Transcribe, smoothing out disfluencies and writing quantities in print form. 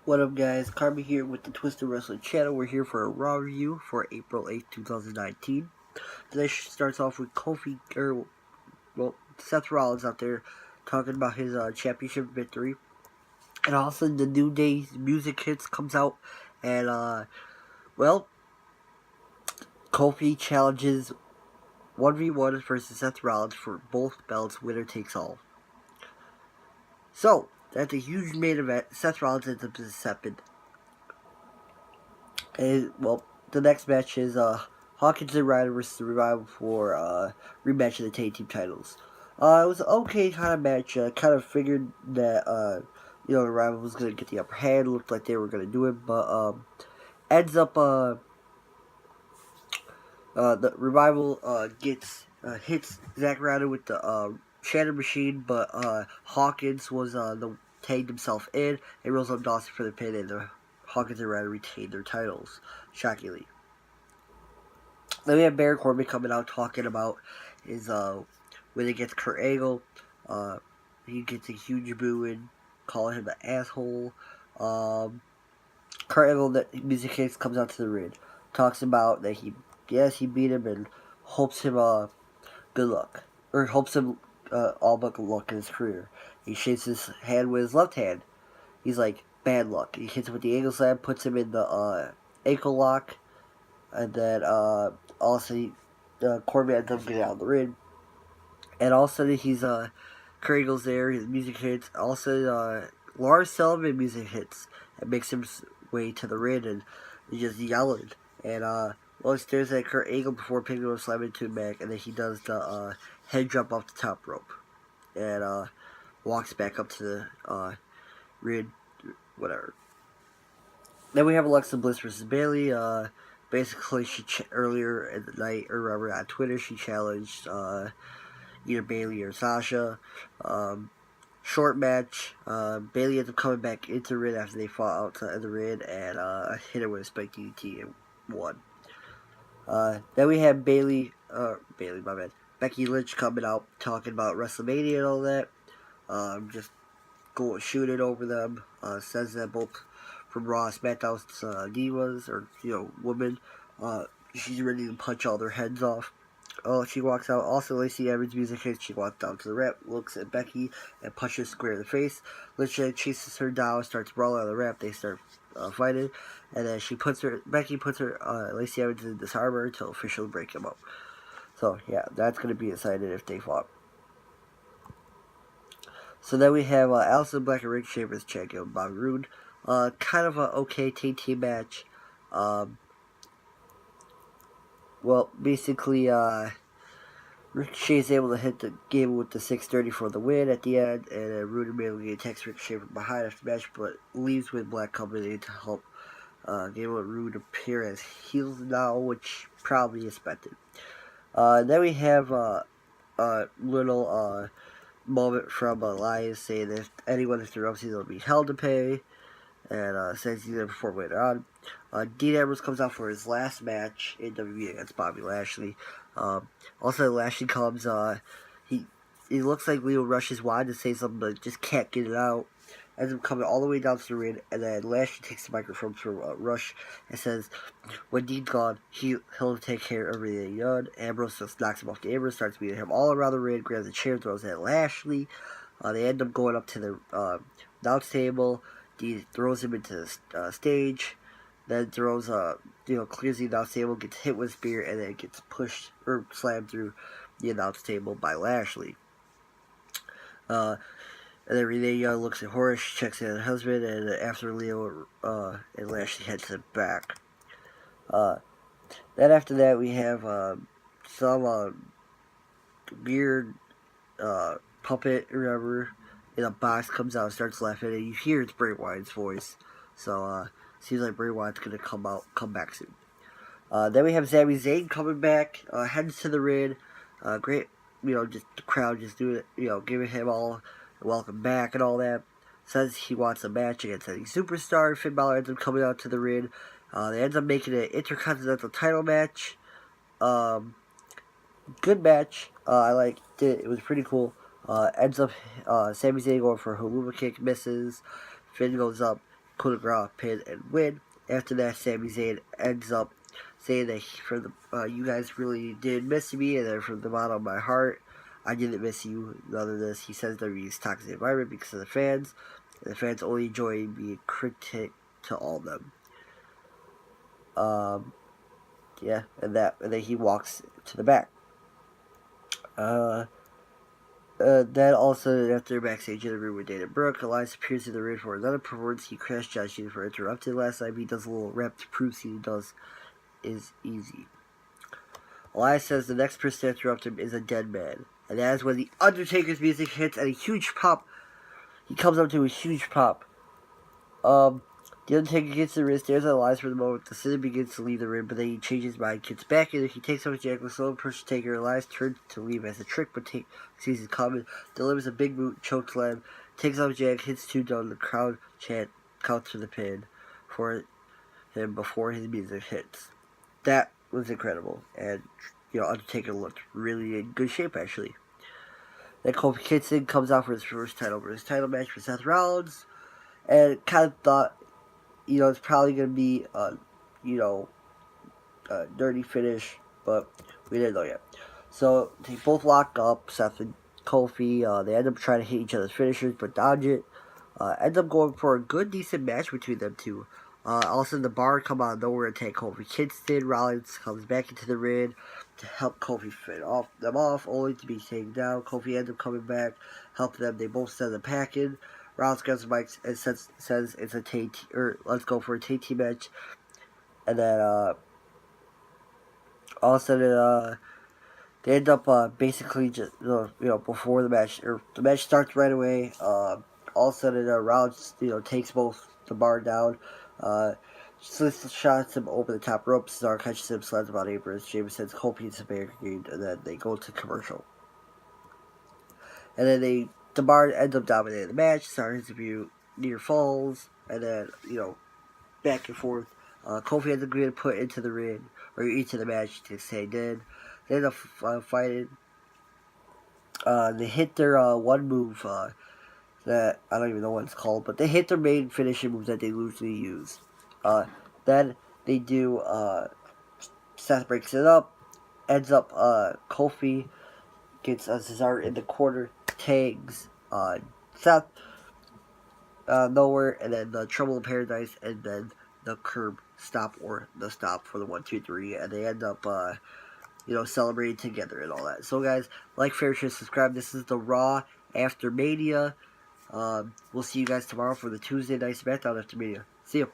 What up, guys? Karma here with the Twisted Wrestling channel. We're here for a Raw review for April 8th, 2019. Today starts off with Seth Rollins out there talking about his championship victory. And also, the New Day music hits comes out. And, Kofi challenges 1v1 versus Seth Rollins for both belts, winner takes all. So, that's a huge main event. Seth Rollins ends up as second. And, the next match is Hawkins and Ryder versus the Revival for rematch of the tag team titles. It was an okay kind of match. Kind of figured that the Revival was going to get the upper hand. Looked like they were going to do it, but ends up the Revival hits Zack Ryder with the Shatter Machine, but Hawkins was the tagged himself in and rolls up Dawson for the pin, and the Hawkins and Ryder retained their titles, shockingly. Then we have Baron Corbin coming out talking about his when he gets Kurt Angle. He gets a huge booing, calling him an asshole. Kurt Angle, the music case, comes out to the ring, talks about that he beat him and hopes him good luck, or hopes him all but good luck in his career. He shakes his hand with his left hand. He's like, bad luck. He hits him with the ankle slam, puts him in the ankle lock, and then also Corbin ends up getting out of the ring. And all of a sudden he's Kurt Angle's there, his music hits. Also Lars Sullivan music hits and makes him way to the ring, and he's just yelling. And he stares at Kurt Angle before picking up slamming to him back, and then he does the head jump off the top rope. And walks back up to the ring, whatever. Then we have Alexa Bliss versus Bayley. Basically, earlier in the night, or whatever, on Twitter, she challenged either Bayley or Sasha. Short match. Bayley ends up coming back into the ring after they fought outside of the ring and hit her with a spike DDT and won. Then we have Becky Lynch coming out talking about WrestleMania and all that. Just go shooting over them. Says that both from Raw, SmackDown's divas, or women, she's ready to punch all their heads off. She walks out. Also, Lacey Evans' music hits. She walks down to the ramp, looks at Becky, and punches square in the face. Lynch chases her down, starts brawling on the ramp. They start fighting, and then Becky puts her Lacey Evans in disarmor until officially break them up. So yeah, that's gonna be excited if they fought. So then we have Aleister Black and Ricochet versus Champion and Bobby Roode. Kind of an okay tag team match. Basically, Ricochet is able to hit the game with the 630 for the win at the end, and Roode immediately attacks Ricochet from behind after the match, but leaves with Black coming in to help Gable and Roode appear as heels now, which probably expected. Then we have a little moment from Elias saying that if anyone interrupts, he'll be held to pay, and says he's going to perform later on. Dean Ambrose comes out for his last match in WWE against Bobby Lashley. Also, Lashley comes, he looks like Leo Rush wanted to say something, but just can't get it out. Ends up coming all the way down to the ring, and then Lashley takes the microphone from Rush and says, when Dean's gone, he'll take care of everything done. Ambrose just knocks him off the apron, starts beating him all around the ring, grabs the chair, throws it at Lashley. They end up going up to the announce table. Dean throws him into the stage, then throws clears the announce table, gets hit with a spear, and then gets pushed or slammed through the announce table by Lashley. And then Renee Young looks at Horace, checks in on her husband, and after Leo and Lashley heads him back. Then after that, we have some weird puppet or whatever in a box comes out and starts laughing, and you hear it's Bray Wyatt's voice. So seems like Bray Wyatt's gonna come back soon. Then we have Sami Zayn coming back, heads to the ring. Great, just the crowd just doing it, giving him all welcome back and all that. Says he wants a match against any superstar. Finn Balor ends up coming out to the ring. They end up making an Intercontinental title match. Good match. I liked it. It was pretty cool. Ends up Sami Zayn going for a Helluva Kick, misses. Finn goes up, Coup de Grace pin and win. After that, Sami Zayn ends up saying that you guys really did miss me, and then from the bottom of my heart, I didn't miss you. None of this. He says WWE's toxic environment because of the fans, and the fans only enjoy being critic to all of them. Yeah, and then he walks to the back. Then also after backstage interview with Dana Brooke, Elias appears in the ring for another performance. He crashed Josh Jennifer interrupted last time. He does a little rep to prove he does is easy. Elias says the next person to interrupt him is a dead man. And that is when the Undertaker's music hits and a huge pop. He comes up to a huge pop. The Undertaker gets the ring, stares at Elias for the moment. The Sinner begins to leave the ring, but then he changes his mind, gets back in. He takes over Jericho, slowly pushes Taker. Elias turns to leave as a trick, but sees it coming, delivers a big boot, chokeslam, takes off Jack, hits two down. The crowd chant, counts for the pin for him before his music hits. That was incredible, and Undertaker looked really in good shape actually. Then Kofi Kingston comes out for his first title match with Seth Rollins, and kind of thought, it's probably going to be a dirty finish, but we didn't know yet. So they both lock up, Seth and Kofi. They end up trying to hit each other's finishers, but dodge it. End up going for a good, decent match between them two. All of a sudden, the Bar come out of nowhere and take Kofi Kingston. Rollins comes back into the ring to help Kofi finish them off, only to be taken down. Kofi ends up coming back, helping them. They both send the pack in. Rollins grabs the mic and says it's a let's go for a tag team match. And then all of a sudden they end up basically just before the match, or the match starts right away. All of a sudden Rollins takes both the Bar down. Shots him over the top rope. Cesaro catches him, slams him on aprons. James sends Kofi into the barricade, and then they go to commercial. And then the Bar ends up dominating the match. Cesaro hits a few near falls, and then back and forth. Kofi ends up getting put into the ring or into the match to say dead. They end up fighting. They hit their one move that I don't even know what it's called, but they hit their main finishing move that they usually use. Then they do. Seth breaks it up. Ends up. Kofi gets Cesaro in the corner. Tags Seth nowhere, and then the Trouble in Paradise, and then the curb stop or the stop for the 1, 2, 3, and they end up celebrating together and all that. So guys, like, share, subscribe. This is the Raw after Mania. We'll see you guys tomorrow for the Tuesday Night SmackDown after Mania. See you.